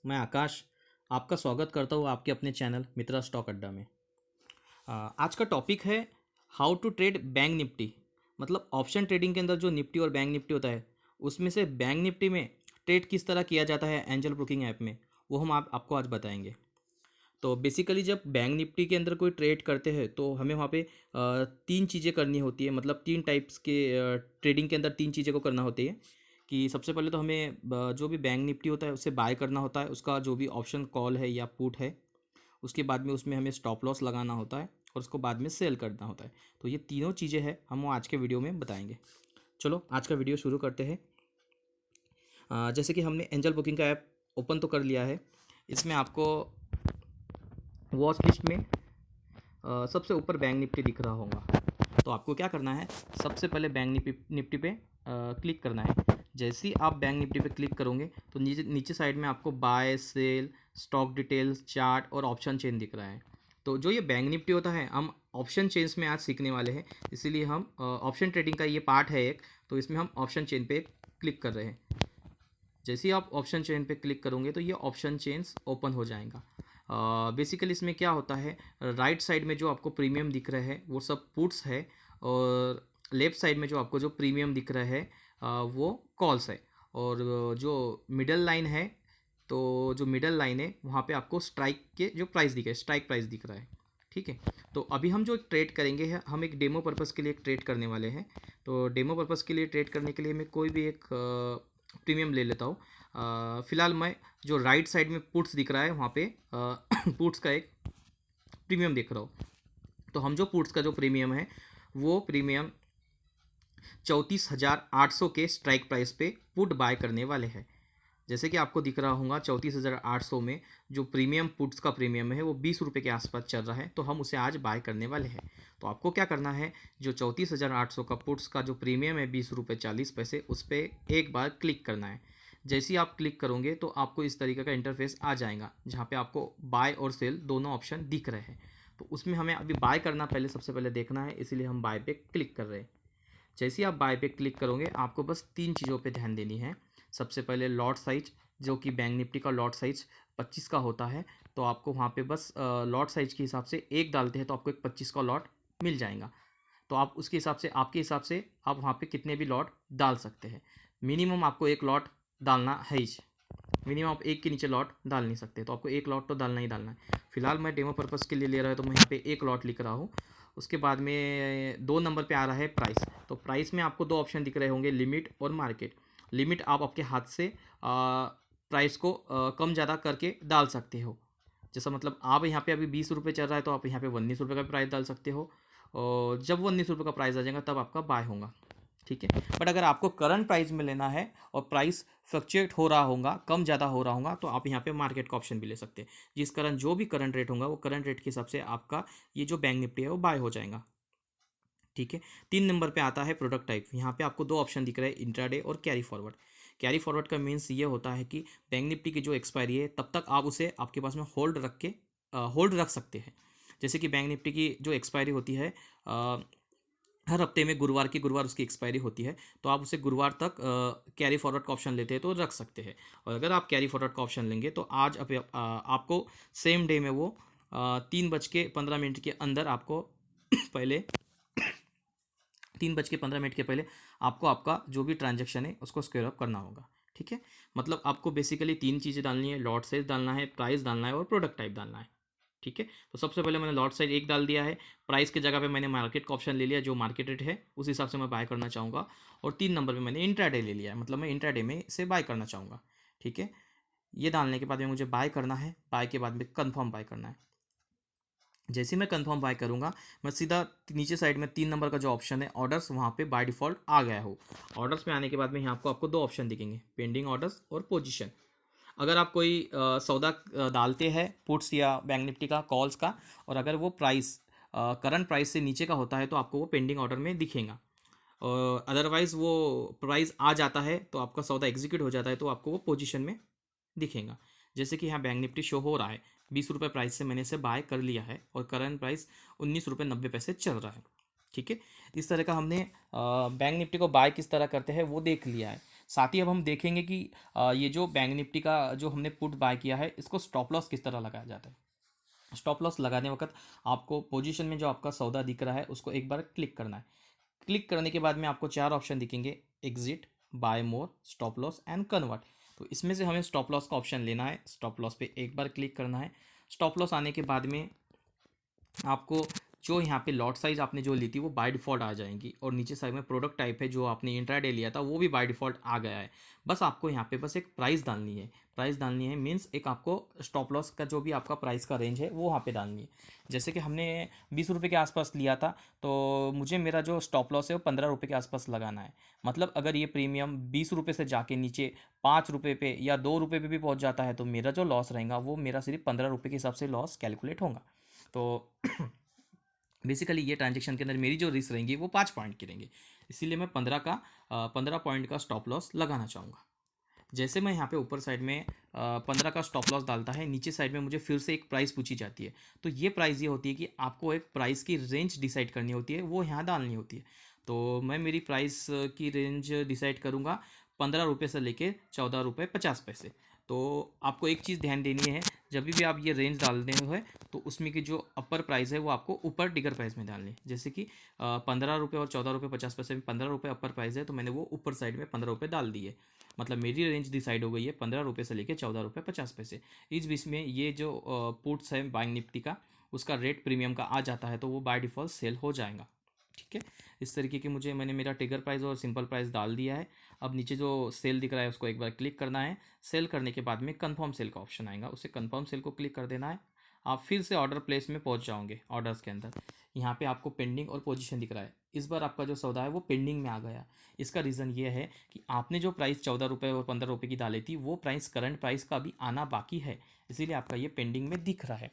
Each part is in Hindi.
मैं आकाश आपका स्वागत करता हूँ आपके अपने चैनल मित्रा स्टॉक अड्डा में। आज का टॉपिक है how to trade bank Nifty. मतलब ऑप्शन ट्रेडिंग के अंदर जो निफ्टी और बैंक निफ्टी होता है उसमें से बैंक निफ्टी में ट्रेड किस तरह किया जाता है एंजल ब्रोकिंग ऐप में, वो हम आपको आज बताएंगे। तो बेसिकली जब बैंक निफ्टी के अंदर कोई ट्रेड करते हैं तो हमें वहाँ पे तीन चीज़ें करनी होती है। मतलब तीन टाइप्स के ट्रेडिंग के अंदर तीन चीज़ें को करना होती है कि सबसे पहले तो हमें जो भी बैंक निफ्टी होता है उससे बाय करना होता है, उसका जो भी ऑप्शन कॉल है या पुट है। उसके बाद में उसमें हमें स्टॉप लॉस लगाना होता है और उसको बाद में सेल करना होता है। तो ये तीनों चीज़ें हैं, हम वो आज के वीडियो में बताएंगे। चलो आज का वीडियो शुरू करते हैं। जैसे कि हमने एंजल बुकिंग का ऐप ओपन तो कर लिया है। इसमें आपको वॉच लिस्ट में सबसे ऊपर बैंक निफ्टी दिख रहा होगा। तो आपको क्या करना है, सबसे पहले बैंक निफ्टी पे क्लिक करना है। जैसे ही आप बैंक निफ्टी पे क्लिक करोगे तो नीचे नीचे साइड में आपको buy sell stock details chart और ऑप्शन चेन दिख रहा है। तो जो ये बैंक निफ्टी होता है हम ऑप्शन चेन्स में आज सीखने वाले हैं, इसीलिए हम ऑप्शन ट्रेडिंग का ये पार्ट है एक, तो इसमें हम ऑप्शन चेन पे क्लिक कर रहे हैं। जैसे ही आप ऑप्शन चेन पे क्लिक करोगे तो ये ऑप्शन चेन्स ओपन हो जाएगा। बेसिकली इसमें क्या होता है, राइट साइड में जो आपको प्रीमियम दिख रहा है वो सब पुट्स है, और लेफ्ट साइड में जो आपको जो प्रीमियम दिख रहा है वो कॉल्स है। और जो मिडल लाइन है, तो जो मिडल लाइन है वहाँ पे आपको स्ट्राइक के जो प्राइस दिख रहा है, स्ट्राइक प्राइस दिख रहा है। ठीक है। तो अभी हम जो ट्रेड करेंगे है, हम एक डेमो पर्पज़ के लिए एक ट्रेड करने वाले हैं। तो डेमो पर्पज़ के लिए ट्रेड करने के लिए मैं कोई भी एक प्रीमियम ले लेता हूँ। फ़िलहाल मैं जो राइट साइड में पुट्स दिख रहा है वहाँ पे पुट्स का एक प्रीमियम देख रहा हूँ। तो हम जो पुट्स का जो प्रीमियम है वो प्रीमियम 34,800 के स्ट्राइक प्राइस पे पुट बाय करने वाले हैं। जैसे कि आपको दिख रहा होगा 34,800 में जो प्रीमियम पुट्स का प्रीमियम है वो 20 रुपये के आसपास चल रहा है, तो हम उसे आज बाय करने वाले हैं। तो आपको क्या करना है, जो 34,800 का पुट्स का जो प्रीमियम है 20 रुपये 40 पैसे, उस पर एक बार क्लिक करना है। जैसे ही आप क्लिक करोगे तो आपको इस तरीके का इंटरफेस आ जाएगा जहाँ पे आपको बाय और सेल दोनों ऑप्शन दिख रहे हैं। तो उसमें हमें अभी बाय करना पहले सबसे पहले देखना है, इसीलिए हम बाय पे क्लिक कर रहे हैं। जैसे ही आप बाय पे क्लिक करोगे आपको बस तीन चीज़ों पे ध्यान देनी है। सबसे पहले लॉट साइज, जो कि बैंक निफ्टी का लॉट साइज 25 का होता है, तो आपको वहाँ पे बस लॉट साइज के हिसाब से एक डालते हैं तो आपको एक 25 का लॉट मिल जाएगा। तो आप उसके हिसाब से, आपके हिसाब से आप वहाँ पे कितने भी लॉट डाल सकते हैं। मिनिमम आपको एक लॉट डालना है ही। मिनिमम आप एक के नीचे लॉट डाल नहीं सकते, तो आपको एक लॉट तो डालना ही डालना है। फिलहाल मैं डेमो पर्पज़ के लिए ले रहा हूँ तो मैं यहाँ पे एक लॉट लिख रहा हूँ। उसके बाद में 2 नंबर पे आ रहा है प्राइस। तो प्राइस में आपको दो ऑप्शन दिख रहे होंगे, लिमिट और मार्केट। लिमिट आप आपके हाथ से प्राइस को कम ज़्यादा करके डाल सकते हो। जैसा मतलब आप यहाँ पे अभी 20 रुपये चल रहा है तो आप यहाँ पे 19 रुपये का प्राइस डाल सकते हो, और जब 19 रुपये का प्राइस आ जाएगा तब आपका बाय होगा। ठीक है। बट अगर आपको करंट प्राइस में लेना है और प्राइस फ्लक्चुएट हो रहा होगा, कम ज़्यादा हो रहा होगा, तो आप यहाँ पे मार्केट का ऑप्शन भी ले सकते हैं। जिस करंट जो भी करंट रेट होगा वो करंट रेट के हिसाब से आपका ये जो बैंक निफ्टी है वो बाय हो जाएगा। ठीक है। 3 नंबर पे आता है प्रोडक्ट टाइप। यहाँ पे आपको दो ऑप्शन दिख रहे हैं, इंट्राडे और कैरी फॉरवर्ड। कैरी फॉरवर्ड का मीन्स ये होता है कि बैंक निफ्टी की जो एक्सपायरी है तब तक आप उसे आपके पास में होल्ड रख सकते हैं। जैसे कि बैंक निफ्टी की जो एक्सपायरी होती है हर हफ्ते में गुरुवार की गुरुवार उसकी एक्सपायरी होती है, तो आप उसे गुरुवार तक कैरी फॉरवर्ड का ऑप्शन लेते हैं तो रख सकते हैं। और अगर आप कैरी फॉरवर्ड का ऑप्शन लेंगे तो आज आपको सेम डे में वो 3:15 के अंदर आपको पहले 3:15 के पहले आपको आपका जो भी ट्रांजैक्शन है उसको स्क्वेयर अप करना होगा। ठीक है। मतलब आपको बेसिकली तीन चीज़ें डालनी है, लॉट साइज डालना है, प्राइस डालना है और प्रोडक्ट टाइप डालना है। ठीक है। तो सबसे पहले मैंने लॉट साइज एक डाल दिया है, प्राइस की जगह पे मैंने मार्केट का ऑप्शन ले लिया, जो मार्केट रेट है उस हिसाब से मैं बाय करना चाहूँगा। और 3 नंबर पे मैंने इंट्राडे ले लिया है, मतलब मैं इंट्राडे में इसे बाय करना चाहूँगा। ठीक है। ये डालने के बाद में मुझे बाय करना है, बाय के बाद में कन्फर्म बाय करना है। जैसे ही मैं कंफर्म बाय करूंगा मैं सीधा नीचे साइड में 3 नंबर का जो ऑप्शन है ऑर्डर्स, वहाँ पे बाय डिफ़ॉल्ट आ गया हो। ऑर्डर्स में आने के बाद में यहाँ आपको दो ऑप्शन दिखेंगे, पेंडिंग ऑर्डर्स और पोजीशन। अगर आप कोई सौदा डालते हैं पुट्स या बैंक निफ्टी का कॉल्स का, और अगर वो प्राइस करंट प्राइस से नीचे का होता है तो आपको वो पेंडिंग ऑर्डर में दिखेगा। और अदरवाइज़ वो प्राइस आ जाता है तो आपका सौदा एग्जीक्यूट हो जाता है तो आपको वो पोजीशन में दिखेगा। जैसे कि यहाँ बैंक निफ्टी शो हो रहा है, 20 रुपये प्राइस से मैंने इसे बाय कर लिया है और करंट प्राइस 19 रुपये 90 पैसे चल रहा है। ठीक है। इस तरह का हमने बैंक निफ्टी को बाय किस तरह करते हैं वो देख लिया है। साथ ही अब हम देखेंगे कि ये जो बैंक निफ्टी का जो हमने पुट बाय किया है इसको स्टॉप लॉस किस तरह लगाया जाता है। स्टॉप लॉस लगाने वक्त आपको पोजीशन में जो आपका सौदा दिख रहा है उसको एक बार क्लिक करना है। क्लिक करने के बाद में आपको 4 ऑप्शन दिखेंगे, exit, buy more, stop loss and convert. तो इसमें से हमें स्टॉप लॉस का ऑप्शन लेना है। स्टॉप लॉस पे एक बार क्लिक करना है। स्टॉप लॉस आने के बाद में आपको जो यहाँ पे लॉट साइज आपने जो ली थी वो बाय डिफ़ॉल्ट आ जाएंगी, और नीचे साइड में प्रोडक्ट टाइप है जो आपने इंट्राडे लिया था वो भी बाय डिफ़ॉल्ट आ गया है। बस आपको यहाँ पे बस एक प्राइस डालनी है। प्राइस डालनी है मीन्स एक आपको स्टॉप लॉस का जो भी आपका प्राइस का रेंज है वो वहाँ पे डालनी है। जैसे कि हमने 20 रुपये के आसपास लिया था, तो मुझे मेरा जो स्टॉप लॉस है वो 15 रुपये के आसपास लगाना है। मतलब अगर ये प्रीमियम 20 रुपये से जाके नीचे 5 रुपये पे या 2 रुपये पे भी पहुँच जाता है तो मेरा जो लॉस रहेगा वो मेरा सिर्फ 15 रुपये के हिसाब से लॉस कैलकुलेट होगा। तो बेसिकली ये ट्रांजेक्शन के अंदर मेरी जो रिस्क रहेंगी वो 5 पॉइंट की रहेंगी, इसीलिए मैं 15 पॉइंट का स्टॉप लॉस लगाना चाहूँगा। जैसे मैं यहाँ पे ऊपर साइड में 15 का स्टॉप लॉस डालता है, नीचे साइड में मुझे फिर से एक प्राइस पूछी जाती है। तो ये प्राइस ये होती है कि आपको एक प्राइस की रेंज डिसाइड करनी होती है, वो यहाँ डालनी होती है। तो मैं मेरी प्राइस की रेंज डिसाइड करूँगा 15 रुपये से लेके 14 रुपये 50 पैसे। तो आपको एक चीज़ ध्यान देनी है, जब भी आप ये रेंज डालते हो है तो उसमें की जो अपर प्राइस है वो आपको ऊपर डिगर प्राइस में डालनी है। जैसे कि 15 रुपये और 14 रुपये 50 पैसे में 15 रुपये अपर प्राइस है, तो मैंने वो ऊपर साइड में 15 रुपये डाल दिए। मतलब मेरी रेंज डिसाइड हो गई है 15 रुपये से लेकर 14 रुपये 50 पैसे। इस बीच में ये जो पुट्स है बैंक निफ्टी का उसका रेट प्रीमियम का आ जाता है तो वो बाय डिफ़ॉल्ट सेल हो जाएगा। ठीक है, इस तरीके की मैंने मेरा टिगर प्राइस और सिंपल प्राइस डाल दिया है। अब नीचे जो सेल दिख रहा है उसको एक बार क्लिक करना है। सेल करने के बाद में कंफर्म सेल का ऑप्शन आएगा, उसे कंफर्म सेल को क्लिक कर देना है। आप फिर से ऑर्डर प्लेस में पहुंच जाओगे। ऑर्डर्स के अंदर यहाँ पे आपको पेंडिंग और पोजीशन दिख रहा है। इस बार आपका जो सौदा है वो पेंडिंग में आ गया। इसका रीज़न ये है कि आपने जो प्राइस 14 रुपये और 15 रुपये की डाली थी वो प्राइस करंट प्राइस का अभी आना बाकी है, इसीलिए आपका ये पेंडिंग में दिख रहा है।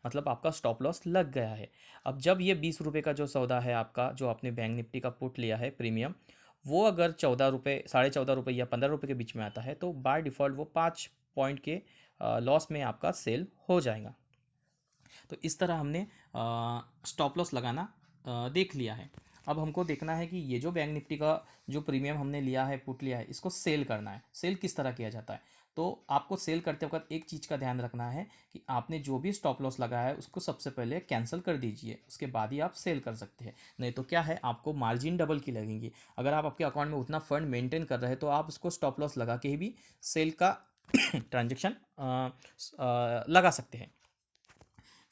मतलब आपका स्टॉप लॉस लग गया है। अब जब ये 20 रुपये का जो सौदा है आपका, जो आपने बैंक निफ्टी का पुट लिया है प्रीमियम, वो अगर 14 रुपये 14.5 रुपये या 15 रुपये के बीच में आता है तो बाय डिफ़ॉल्ट वो 5 पॉइंट के लॉस में आपका सेल हो जाएगा। तो इस तरह हमने स्टॉप लॉस लगाना देख लिया है। अब हमको देखना है कि ये जो बैंक निफ्टी का जो प्रीमियम हमने लिया है, पुट लिया है, इसको सेल करना है। सेल किस तरह किया जाता है, तो आपको सेल करते वक्त एक चीज़ का ध्यान रखना है कि आपने जो भी स्टॉप लॉस लगाया है उसको सबसे पहले कैंसिल कर दीजिए, उसके बाद ही आप सेल कर सकते हैं। नहीं तो क्या है, आपको मार्जिन डबल की लगेंगी। अगर आप आपके अकाउंट में उतना फंड मेंटेन कर रहे हैं तो आप उसको स्टॉप लॉस लगा के ही भी सेल का ट्रांजेक्शन लगा सकते हैं।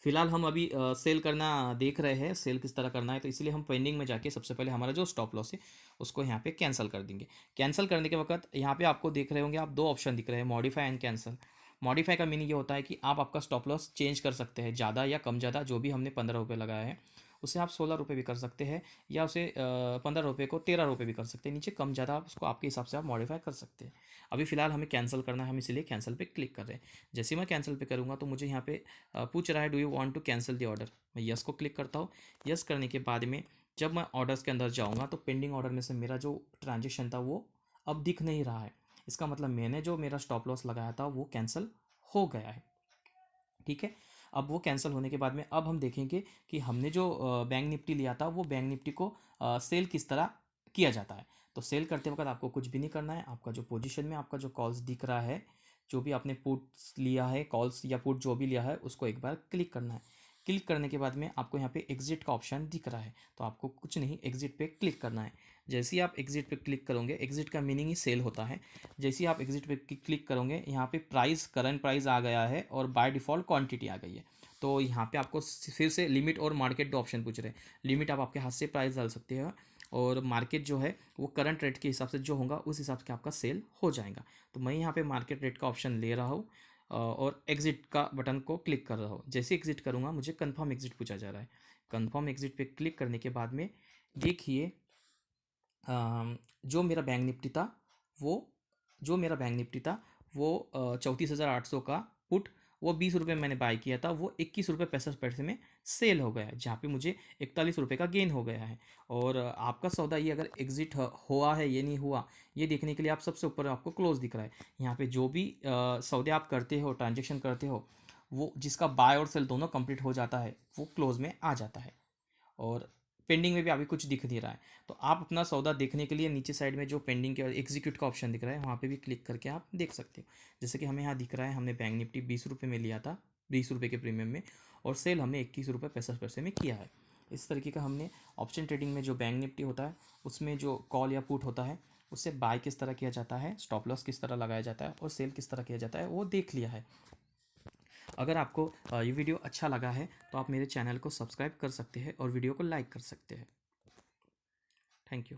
फिलहाल हम अभी सेल करना देख रहे हैं, सेल किस तरह करना है, तो इसलिए हम पेंडिंग में जाके सबसे पहले हमारा जो स्टॉप लॉस है उसको यहाँ पे कैंसिल कर देंगे। कैंसिल करने के वक्त यहाँ पे आपको देख रहे होंगे, आप दो ऑप्शन दिख रहे हैं, मॉडिफाई एंड कैंसिल। मॉडिफाई का मीनिंग ये होता है कि आप आपका स्टॉप लॉस चेंज कर सकते हैं, ज़्यादा या कम ज़्यादा। जो भी हमने 15 रुपये लगाया है उसे आप 16 रुपये भी कर सकते हैं, या उसे 15 रुपये को 13 रुपये भी कर सकते हैं। नीचे कम ज़्यादा आप उसको आपके हिसाब से आप मॉडिफाई कर सकते हैं। अभी फ़िलहाल हमें कैंसिल करना है, हम इसीलिए कैंसिल पे क्लिक कर रहे हैं। जैसे ही मैं कैंसिल पे करूँगा तो मुझे यहाँ पे पूछ रहा है, do you want to cancel the order. मैं यस को क्लिक करता हूँ। यस करने के बाद में जब मैं ऑर्डर्स के अंदर जाऊँगा तो पेंडिंग ऑर्डर में से मेरा जो ट्रांजेक्शन था वो अब दिख नहीं रहा है। इसका मतलब मैंने जो मेरा स्टॉप लॉस लगाया था वो कैंसिल हो गया है। ठीक है, अब वो कैंसिल होने के बाद में अब हम देखेंगे कि हमने जो बैंक निफ्टी लिया था वो बैंक निफ्टी को सेल किस तरह किया जाता है। तो सेल करते वक्त आपको कुछ भी नहीं करना है। आपका जो पोजीशन में आपका जो कॉल्स दिख रहा है, जो भी आपने पुट्स लिया है, कॉल्स या पुट जो भी लिया है, उसको एक बार क्लिक करना है। क्लिक करने के बाद में आपको यहाँ पे एग्जिट का ऑप्शन दिख रहा है, तो आपको कुछ नहीं, एग्जिट पे क्लिक करना है। जैसे ही आप एग्जिट पे क्लिक करोगे, एग्जिट का मीनिंग ही सेल होता है। जैसे ही आप एग्जिट पे क्लिक करोगे, यहाँ पे प्राइस करंट प्राइस आ गया है और बाय डिफ़ॉल्ट क्वांटिटी आ गई है। तो यहाँ पे आपको फिर से लिमिट और मार्केट दो ऑप्शन पूछ रहे हैं। लिमिट आप आपके हाथ से प्राइस डाल सकते हो, और मार्केट जो है वो करंट रेट के हिसाब से जो होगा उस हिसाब से आपका सेल हो जाएगा। तो मैं यहाँ पे मार्केट रेट का ऑप्शन ले रहा हूँ और एग्जिट का बटन को क्लिक कर रहा हूँ। जैसे एग्जिट करूँगा मुझे कंफर्म एग्जिट पूछा जा रहा है। कंफर्म एग्जिट पे क्लिक करने के बाद में देखिए, जो मेरा बैंक निफ्टी था वो जो मेरा बैंक निफ्टी था वो 34,800 का पुट, वो 20 रुपये मैंने बाय किया था, वो 21 रुपये 65 पैसे में सेल हो गया है, जहाँ पे मुझे 41 रुपये का गेन हो गया है। और आपका सौदा ये अगर एग्जिट हुआ है ये नहीं हुआ, ये देखने के लिए आप सबसे ऊपर आपको क्लोज दिख रहा है। यहाँ पे जो भी सौदे आप करते हो, ट्रांजेक्शन करते हो, वो जिसका बाय और सेल दोनों कंप्लीट हो जाता है वो क्लोज में आ जाता है। और पेंडिंग में भी अभी कुछ दिख नहीं रहा है। तो आप अपना सौदा देखने के लिए नीचे साइड में जो पेंडिंग के एग्जीक्यूट का ऑप्शन दिख रहा है वहाँ पे भी क्लिक करके आप देख सकते हो। जैसे कि हमें यहाँ दिख रहा है हमने बैंक निफ्टी 20 रुपये में लिया था, 20 रुपये के प्रीमियम में, और सेल हमने 21 रुपये 65 पैसे में किया है। इस तरीके का हमने ऑप्शन ट्रेडिंग में जो बैंक निफ्टी होता है उसमें जो कॉल या पुट होता है उससे बाय किस तरह किया जाता है, स्टॉप लॉस किस तरह लगाया जाता है और सेल किस तरह किया जाता है वो देख लिया है। अगर आपको ये वीडियो अच्छा लगा है तो आप मेरे चैनल को सब्सक्राइब कर सकते हैं और वीडियो को लाइक कर सकते हैं। Thank you.